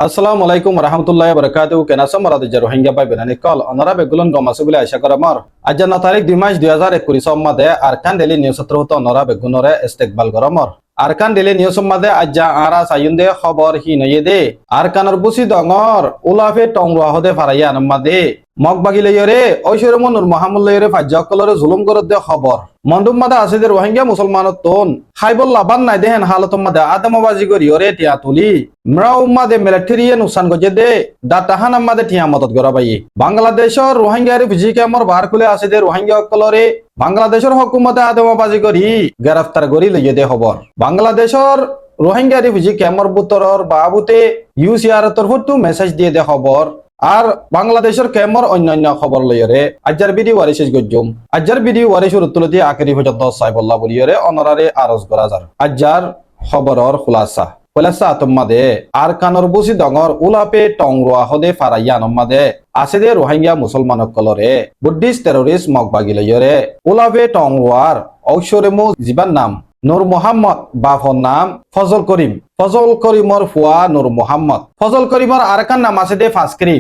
আসসালামু আলাইকুম রহমতুল্লাহ বরকাতু কেনাসম রাজ্য রোহিঙ্গা পাই বেনানি কল অনারা বেগুলন গমাসু বলে আশা করামর আজ 9 তারিখ 2 মাস 2021 মাদে আরকান ডেলি নিউজ সত্রহত অনারা বেগুনরে ইস্তেকবাল গরমর আরকান ডেলি নিউজ মাদে আজ আরা সায়ুন্দে খবর হি নয়েদে আরকানর বুসি দঙর উলাফে টংরুয়া হদে ফারাইয়া নমাদে মগবাগি লইরে ঐশ্বরম নূর মোহাম্মদ লইরে ফাজ্জাকলরে জুলুম করদে খবর মন্ডুম মাদে আছে যে রোহিঙ্গা মুসলমানত তোন খাইবল লাবান নাই দেহেন হালতম মাদে আদমবাজি করিয়রে টিয়া তুলি মরাও মাদে মিলিটারিয়ে নুকসান গজে দে দাতাহান মাদে টিয়া মদত গরাবাই বাংলাদেশর রোহিঙ্গা রিফিউজি ক্যাম্পর বাহার খুলে আছে যে রোহিঙ্গা কলরে বাংলাদেশের হুকুমতে আদমবাজি করি গ্রেফতার করি লইয়ে দে খবর বাংলাদেশর রোহিঙ্গা রিফিউজি ক্যাম্পর বুতরর বাবুতে ইউসিআর তরফতো মেসেজ দিয়ে দে খবর আর বাংলাদেশের ক্যাম্পর অন্যান্য খবর লইরে আজ্জার ভিডিও ওয়ারি শেষ গজ্জুম আজ্জার ভিডিও ওয়ারি শুরু তুলতি আখেরি পর্যন্ত সাইবুল্লাহ বলিয়রে অনরারে আরজ করা যার আজ্জার খবরর খুলাসা তোমাদে আর কানর বুসি ডঙর উলাপে টংরুয়া হদে ফারাইয়া নমাদে আছে দে রোহিঙ্গা মুসলমান কলরে বুদ্ধিস্ট টেররিস্ট মগবাগি লইরে উলাপে টংরুয়ার ঔষরেমু জীবান নাম নূর মোহাম্মদ বাফর নাম ফজল করিমর ফুয়া নূর মোহাম্মদ ফজল করিমর আরেকান নাম আছে দে ফাসকিরি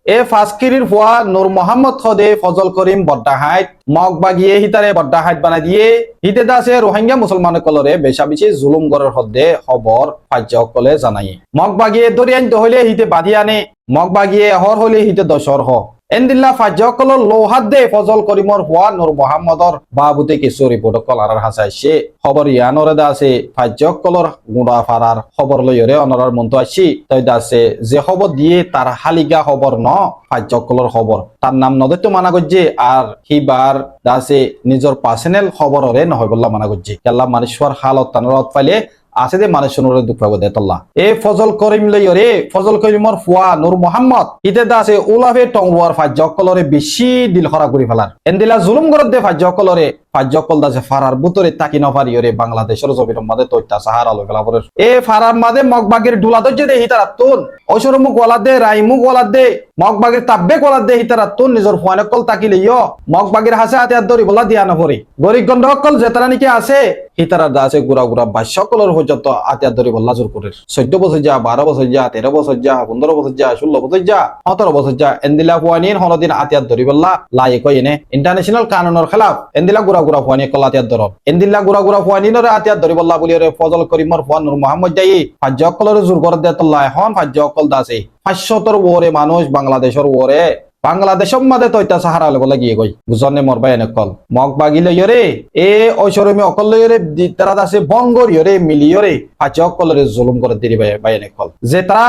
এ ফাসকিরির ফুয়া নূর মোহাম্মদ হদে ফজল করিম বড্ডাহাইট মগবাগিয়ে হিতারে বড্ডাহাইট বানাই দিয়ে হিতে দাসে রোহিঙ্গা মুসলমান কলরে বেশা বেশি জুলুম গড়ের হদে খবর ফাজ্য কলে জানাই মগবাগিয়ে দরিয়ান হইলে হিতে বাধি আনে মগবাগিয়ে হর হইলে হিতে দশর হ এন্দিল্লা ফাজ্যকল লোহাদ দে ফজল করিমর হুয়া নূর মোহাম্মদর বাবুতে কিছু রিপোর্ট কলার হাসাইছে খবর ইয়ানরে দাসে ফাজ্যকলর গুড়া ফারার খবর লইরে অনরার মন্ত আসি তাই দাসে যে খবর দিয়ে তার হালিগা খবর ন ফাজ্যকলর খবর তার নাম নদৈত্য মানা গজ্জে আর হিবার দাসে নিজের পার্সোনাল খবররে নহয় বললা মানা গজ্জে কেল্লা মানুষের হালত তানরত পাইলে আছে যে মানুষের দুঃখ পাবো দেতল্লা এ ফজল করিম লইরে ফজল করিমর ফুয়া নূর মোহাম্মদ ইতে দাসে উলাফে টংরুয়ার ফাজ্যকলরে বেশি দিল খরা করি ফেলার এন্দিলা জুলুম করত দে ফাজ্যকলরে ফাজ্যকল দাসে ফারার বুতরে তাকি নফারিয়রে বাংলাদেশের জমির মাঝে তৈতা সাহারা লই ফেলা পরে এ ফারার মাঝে মগবাগের ডুলা দজ্জে দে হিতারা তুন ঐশ্বর মুখ ওয়ালা দে রাই মুখ ওয়ালা দে মগবাগের তাব্বে ওয়ালা দে হিতারা তুন নিজের ফুয়ানকল তাকি লইও মগবাগের হাসে হাতে হাত ধরি বলা দিয়া নপরি গরিব গন্ডকল যেতারা নাকি আছে হিতারা দাসে গুড়া গুড়া বাস্যকলর পর্যন্ত আতিয়ার ধরে বল্লা জোর করে 14 বছর যা 12 বছর যা 13 বছর যা 15 বছর যা 16 বছর যা 17 বছর যা এন্দিলা ফুয়ানির হনদিন আতিয়ার ধরি বল্লা লাই কই এনে ইন্টারন্যাশনাল কানুনের খেলাফ এন্দিলা গুড়া গুড়া ফুয়ানি কল আতিয়ার ধর এন্দিলা গুড়া গুড়া ফুয়ানির আতিয়ার ধরি বল্লা বলিরে ফজল করিমর ফুয়া নূর মোহাম্মদ যাই ফাজ্যকলর জোর করে দে তল্লা এখন ফাজ্যকল দাসে 500 ওরে মানুষ বাংলাদেশের ওরে বাংলাদেশের মাঝে তৈতা সাহারা বলে গিয়ে গই বুঝনে মরবা এনে কল মগ বাগিলে ইয়রে এ ঐশ্বরমে অকল ইয়রে তারা আছে বঙ্গর ইয়রে মিলিয়রে পাঁচ অকলরে জুলুম করে দিরি বাই এনে কল যে তারা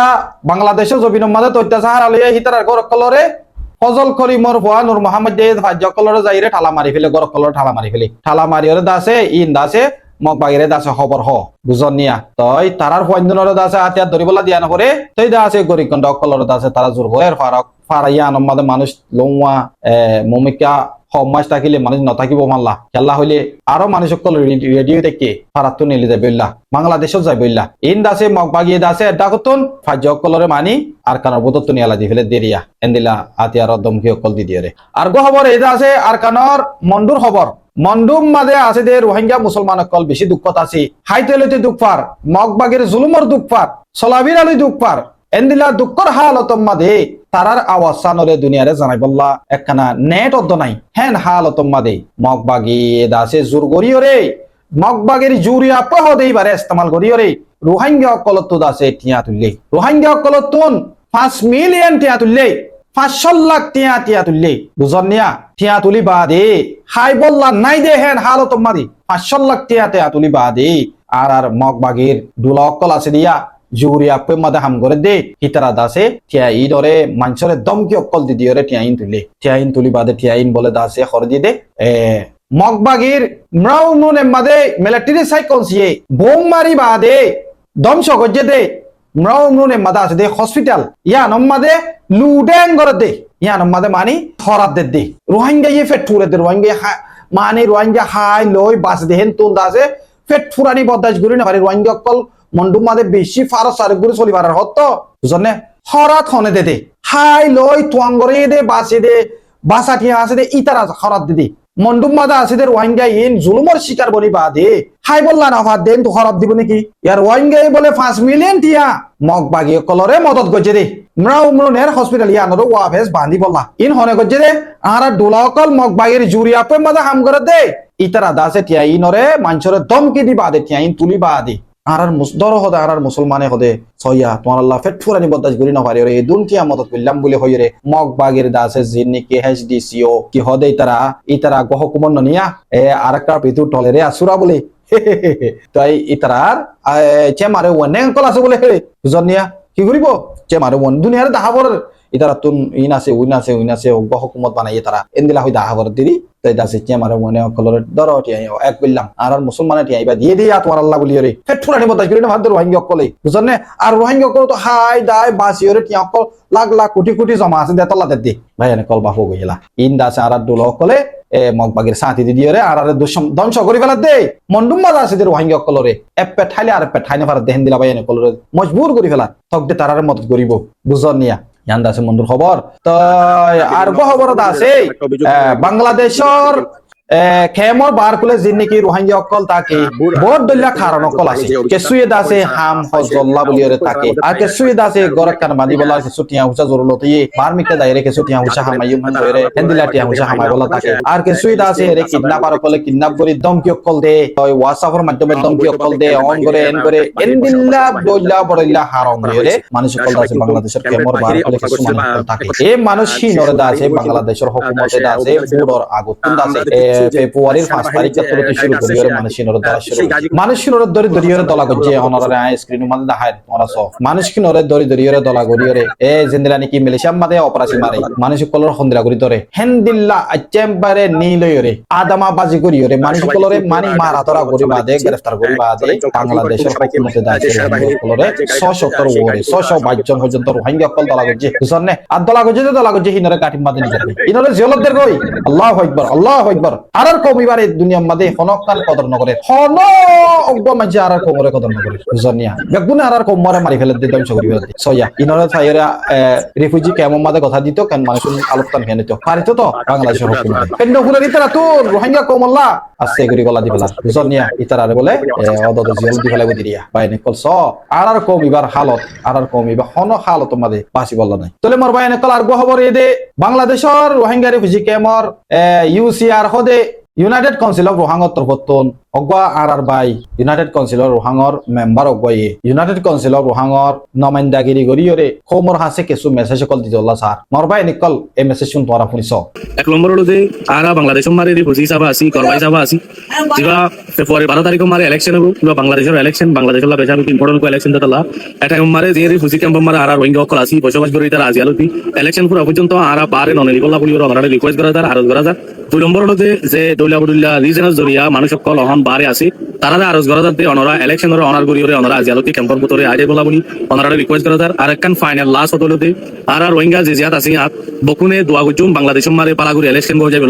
বাংলাদেশের জমিনের মাঝে তৈতা সাহারা লইয়া হিতার গর কলরে ফজল করিমর ফুয়া নূর মোহাম্মদ যে পাঁচ অকলরে যাইরে ঠালা মারি ফেলে গর কলরে ঠালা মারি ফেলে ঠালা মারিয়রে দাসে ইন দাসে মগ বাগিরে দাসে খবর হ বুঝন নিয়া তই তারার ফয়ন্দনরে দাসে আতিয়া ধরিবলা দিয়া নকরে তই দাসে গরিকন্ড অকলরে দাসে তারা জোর হয়ে ফারাক ফারাইয়া নমাদে মানুষ লৌয়া মমিকা সমাজ থাকিলে মানুষ নথাকিব মানলা খেলা হইলে আরো মানুষ সকল রেডিও দেখে ফারাতো নিলে যাই বললা বাংলাদেশত যাই বললা ইন দাসে মগবাগিয়ে দাসে এটা কতন ফাজ্য সকলরে মানি আর কানের বুতত নিয়ালা দি ফেলে দেরিয়া এন্দিলা আতিয়ার দমকি সকল দি দিয়ে আর গো খবর এটা আছে আর কানৰ মন্ডুর খবর মন্ডুম মাঝে আছে দে রোহিঙ্গা মুসলমান সকল বেশি দুঃখত আছে হাইতেলতে দুঃখ পার মগবাগের জুলুমর দুঃখ পার সলাবির আলী দুঃখ পার এন্দিলা দুঃখর হালতম মাঝে তারার আওয়াজ সানরে দুনিয়ারে জানাই বললা একখানা নেট অদ্দ নাই হেন হালতম মাঝে মগবাগি দাসে জোর গরিয়রে মগবাগের জুরি আপহ দেইবারে ইস্তেমাল গরিয়রে রোহিঙ্গা কলত দাসে টিয়া তুললে রোহিঙ্গা কলতুন 5 মিলিয়ন টিয়া তুললে 500 লাখ টিয়া তুললে বুঝন নিয়া টিয়া তুলি বাদে হাই বললা নাই দে হেন হালতম মাঝে 500 লাখ টিয়া তুলি বাদে আর মগবাগির দুলা অকল আছে দিয়া জুরি আপে মাদে হাম করে দে হিতারা দাসে টিয়া ই ধরে মানুষরে দমকি অকল দি দিয়ে টিয়া ইন তুলি বাদে টিয়া ইন বলে দাসে খর দিয়ে দে মগবাগির মরাও নুনে মাদে মিলিটারি সাইকেল সিয়ে বোম মারি বাদে ধ্বংস গজ্জে দে মরাও নুনে মাদা আছে দে হসপিটাল ইয়া নম্মাদে লুডেন করে দে ইয়া নম্মাদে মানি হরাত দে রোহিঙ্গা ইয়ে ফেট ফুরে দে রোহিঙ্গা মানে রোহিঙ্গা হাই লই বাস দেহেন তুন দাসে ফেট ফুরানি বদাস গুলি না পারে রোহিঙ্গা অকল মন্ডুম মাদে বেশি ফারস সারে গুলি চলিবার হত বুঝনে হরাত হনে দে হাই লই তুয়াঙ্গরে দে বাসে দে বাসা টিয়া আছে দে ইতারা হরাত দে মন্ডুম মাদা আসিদের রোহিঙ্গা ইন জুলুমর শিকার বনি বাদে হাই বললা না হাত দেন তো খরব দিব নাকি ইয়ার রোহিঙ্গাই বলে 5 মিলিয়ন টিয়া মগ বাগিয়ে কলরে মদত গজে দে মরাও মরনের হসপিটাল ইয়ানরো ওয়াফেস বান্ধি বললা ইন হনে গজে দে আরা ডোলাকল মগ বাগির জুরিয়া পে মাদা হাম করে দে ইতারা দাসে টিয়া ইনরে মানছরে দমকি দি বাদে টিয়া ইন তুলি বাদে আরার মুসদর হদে আরার মুসলমানে হদে সইয়া তোমার আল্লাহ ফেট ফুরানি বদাস গুলি না পারে রে এই দুনটিয়া মদত কইলাম বলে হইরে মগ বাগের দাসে জিন্নি কে এইচডিসিও কি হদে ইতারা গহকুমন নিয়া আরেকটা পিতু টলেরে আসুরা বলে তাই ইতারার চেমারে ওনে কল আছে বলে বুঝনিয়া কি করিব চেমারে ওন দুনিয়ার দাহাবর ইতারা তুন ইনাছে গহকুমত বানাই তারা এন্দিলা হই দাহাবর দিদি তাই দাসে চেমারে ওনে কলরে দর টিয়া এক কইলাম আর মুসলমানে টিয়া ইবা দিয়ে দিয়া তোমার আল্লাহ বলি রে ফেট ফুরানি বদাস গুলি না ভাদ রোহিঙ্গা কলে বুঝনে আর রোহিঙ্গা কল তো হাই দাই বাসিওরে টিয়া কল লাখ লাখ কোটি কোটি জমা আছে দেতলা দে ভাই এনে কল বাফু গইলা ইন দাসে আর দুল কলে মগবাগের সাথী দিদি রে আর ধ্বংস করি ফেলা দে মন্ডুম মাদা আছে রোহিঙ্গা কলরে এপে ঠাইলে আর এপে ঠাইনে ফার দেহেন দিলা ভাই এনে কলরে মজবুর করি ফেলা তক দে তারারে মদত করিব বুঝন নিয়া ইয়ান দাসে মন্ডুর খবর তো আর খবর আছে বাংলাদেশর খেমর বার কুলে জিন্নি কি রোহিঙ্গা অকল তাকে বহুত দল্লা কারণ অকল আছে কেসুয়ে দাসে হাম হজল্লা বলিরে তাকে আর কেসুয়ে দাসে গরক কান বাদি বলা কেসু টিয়া হুসা জরুরত ই বারমিকে দাইরে কেসু টিয়া হুসা হামাইম হরে হেন্দিলা টিয়া হুসা হামাই বলা তাকে আর কেসুয়ে দাসে রে কিডন্যাপার অকলে কিডন্যাপ করি দমকি অকল দে ওয়াটসঅ্যাপের মাধ্যমে দমকি অকল দে অন করে এন্দিল্লা দল্লা বড়িল্লা হারম হরে মানুষ অকল দাসে বাংলাদেশের খেমর বার কুলে কেসু মানুষ তাকে এই মানুষ হিনরে দাসে বাংলাদেশের হুকুমতে দাসে বুড়র আগুতুন দাসে ফেব্রুয়ারির 5 তারিখ থেকে শুরু করি মানুষের দরিয়রে দলা গজে অনরে স্ক্রিন মধ্যে দেখায় ওরাস মানুষকে দরিয়রে দলা গরিয়রে জিন্দিলা নাকি মালয়েশিয়া মাদে অপরাসী মারে মানুষ কলর হন্দিরা করি ধরে হেন্দিল্লা চেম্বারে নিলয়রে আদামা বাজি করিয়রে মানুষ কলরে মানি মারাতরা করি বাদে গ্রেফতার করি বাদে বাংলাদেশের হুকুমতে দায়িত্ব কলরে 670 ওরে 622 জন পর্যন্ত রোহিঙ্গা কল দলা গজে বুঝছনে আর দলা গজে হিনরে কাটিম মাদে নিয়ে ইনরে জেলদের কই আল্লাহু আকবার আর কমিবারে দুনিয়ার মধ্যে হনকান কদর নগরে হন অগ্ব মাঝে আর কমরে কদর নগরে বুঝনিয়া বেগুন আর কমরে মারি ফেলে দিতে ধ্বংস করি ফেলে সয়া ইনরে ছাইরা রিফিউজি কেমন মাদে কথা দিত কেন মানুষ আলোকতান কেন তো পারিত তো বাংলাদেশের হুকুমত কেন হুরে ইতারা তো রোহিঙ্গা কমল্লা আছে করি গলা দি ফেলা বুঝনিয়া ইতারারে বলে অদদ জিল দি ফেলা দিরিয়া বাইনে কলস আর কমিবার হালত আর কমিবা হন হালত মাদে বাসি বললা নাই তলে মোর বাইনে কল আর খবর এ দে বাংলাদেশের রোহিঙ্গা রিফিউজি কেমর ইউসিআর হদে ইউনাইটেড কাউন্সিল অফ রোহাঙ্গর তরফতন অগবা আর বাই ইউনাইটেড কাউন্সিল অফ রোহাঙ্গর মেম্বার অগবাই ইউনাইটেড কাউন্সিল অফ রোহাঙ্গর নমাইন্দাগিরি গরিয়রে খোমর হাসে কিছু মেসেজ কল দিতল্লা স্যার মরবাই নিকল এই মেসেজ শুন তোরা শুনিছ এক নম্বর হলো যে আরা বাংলাদেশ মারে রিফিউজি সাবা আসি করবাই সাবা আসি যেবা ফেব্রুয়ারি 12 তারিখ মারে ইলেকশন হবো কিংবা বাংলাদেশের ইলেকশন বাংলাদেশের লা বেশা ইম্পর্টেন্ট কো ইলেকশন দাতালা এটা মারে যে রিফিউজি ক্যাম্প মারে আর রোহিঙ্গা অকল আসি বসবাস করে তারা আজি আলোতি ইলেকশন পুরো পর্যন্ত আরা বারে ননেলি বলা বলি ওরা রিকোয়েস্ট করা তার আরজ করা যায় দুই নম্বর হলো যে দৌলাবুল্লাহ রিজনাল জরিয়া মানুষ সকল অহন বারে আছে তারা আরজ করা যাতে অনরা ইলেকশনের অনার করিয়রে অনরা আজি আলোতি ক্যাম্পর ভিতরে আইডে বলা বলি অনরা রিকোয়েস্ট করা তার আর একখান ফাইনাল লাস্ট হতলতে আর রোহিঙ্গা যে জিয়াত আছে বকুনে দোয়া গুজুম বাংলাদেশ মারে পালাগুড়ি ইলেকশন বহে যাবে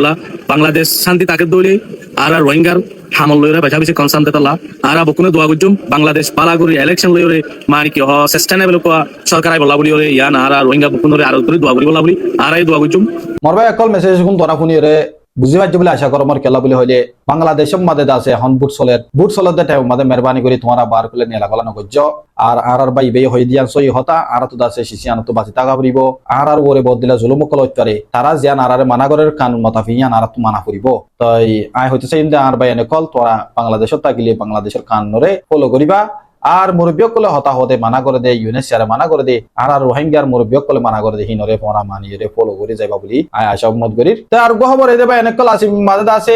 বাংলাদেশ শান্তি তাকে দৌলে আর রোহিঙ্গার হামল লইরে বেশা বেশি কনসার্ন দেতালা আর বকুনে দোয়া গুজুম বাংলাদেশ পালাগুড়ি ইলেকশন লইরে মানে কি সাস্টেনেবল কো সরকারাই বলা বলি ওরে ইয়ান আর রোহিঙ্গা বকুনরে আর করে দোয়া বলা বলি আর এই দোয়া গুজুম মরবা একল মেসেজ কোন তোরা শুনিরে বুঝি পাচ্ছি বলে আশা করো মোর কেলা বলে হইলে বাংলাদেশের মাঝে আছে এখন বুট চলের টাইম মাঝে মেহরবানি করে তোমারা বার করে নিয়ে লাগালানো গজ্জ আর বাই বে হই দিয়ান সই হতা আর তো দাসে শিশি আনত বাসি টাকা ফুরিব আর ওরে বদ দিলা জুলুম কল হইতারে তারা জিয়ান আর মানাগরের কানুন মতাফিয়ান আর তো মানা ফুরিব তাই আই হইতেছে ইন্দা আর বাই এনে কল তোরা বাংলাদেশত থাকিলে বাংলাদেশের কানুনরে ফলো করিবা আর মুরব্বিয়ক কলে হতা হতে মানা করে দে ইউনেসিয়ারে মানা করে দে আর রোহিঙ্গার মুরব্বিয়ক কলে মানা করে দে হিনরে পরা মানিয়ে ফলো করে যাইবা বলি আয় আশা মত করির তো আর খবর এ দেবা এনেকল আছে মাদে আছে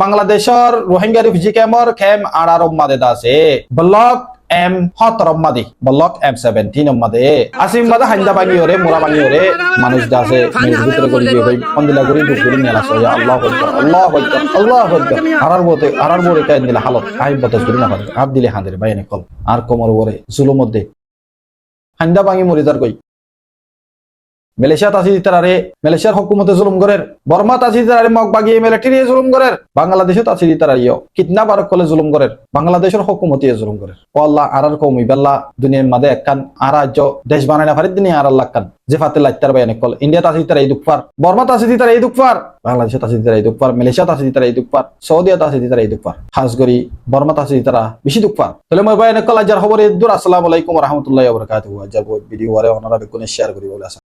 বাংলাদেশের রোহিঙ্গা রিফিউজি ক্যাম্পর খেম আর মাদে আছে ব্লক এম 17 মাদি ব্লক এম 17 মাদে আসিম মাদে হান্দা বানিয়রে মোরা বানিয়রে মানুষ দাসে মের ভিতরে করি গই পন্দিলা করি দুখ করি নেলা সয়া আল্লাহু আকবার আর বোরে কাই দিলা হালত আই বতস করি না পারে আর দিলে হাঁদরে বাইনে কল আর কোমর ওরে জুলুম মধ্যে হান্দা বাঙি মরিদার কই মালয়েশিয়াত আছে তারারে মালয়েশিয়ার হুকুমতে জুলুম করের, বর্মাত আছে তারারে মগ বাগিয়ে মিলিটারি জুলুম করের, বাংলাদেশত আছে তারারিও কিডন্যাপ আর কলে জুলুম করের, বাংলাদেশের হুকুমতে জুলুম করের। ও আল্লাহ আরার কৌমি বেল্লা দুনিয়ার মাঝে একখান আর রাজ্য দেশ বানায় না ফারিদ দিনে আর আল্লাহ কান যে ফাতে লাইতার বাইনে কল ইন্ডিয়াত আছে তারা এই দুঃখপার, বর্মাত আছে তারা এই দুঃখপার, বাংলাদেশত আছে তারা এই দুঃখপার, মালয়েশিয়াত আছে তারা এই দুঃখপার, সৌদিয়াত আছে তারা এই দুঃখপার, খাস করি বর্মাত আছে তারা বেশি দুঃখপার। তাহলে মই বাইনে কল আজার খবর এদুর। আসসালামু আলাইকুম ওয়া রাহমাতুল্লাহি ওয়া বারাকাতুহু। আজার ভিডিও ওরে ওনারা বেগুনে শেয়ার করি বলে